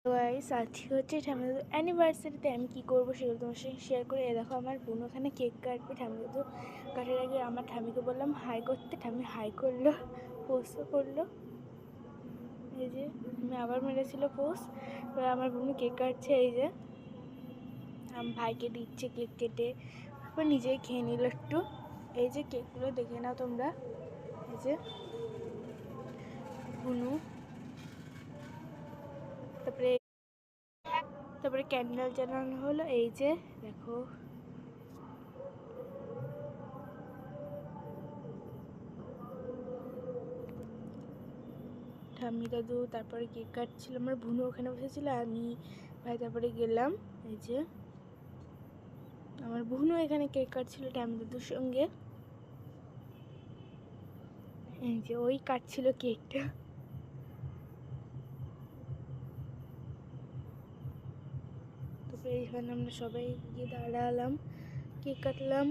Guys আজকে হচ্ছে ঠাম্মিদাদু অ্যানিভার্সারিতে আমি কী করবো সেগুলো তোমার সঙ্গে শেয়ার করে। দেখো আমার বোন ওখানে কেক কাটবে। ঠাম্মিদাদু কাটার আগে আমার ঠাম্মিকে বললাম হাই করতে, ঠাম্মি হাই করলো, পোস্টও করলো। এই যে আমি আবার মেরেছিল পোস্ট। এবার আমার বোন কেক কাটছে, এই যে ভাইকে দিচ্ছে কেক কেটে, তারপর নিজেই খেয়ে নিল একটু। এই যে কেকগুলো দেখে নাও তোমরা, এই যে বুনু, তারপরে ক্যান্ডেল জ্বালানো হলো। এই যে দেখো ঠাম্মি দাদু, তারপরে কেক কাটছিল, আমার বোনু ওখানে বসেছিল, আমি ভাই তারপরে গেলাম। এই যে আমার বোনও এখানে কেক কাটছিল ঠাম্মি দাদুর সঙ্গে। এই যে ওই কাটছিল কেকটা। তারপরে এখানে আমরা সবাই গিয়ে দাঁড়ালাম, কেক কাটলাম।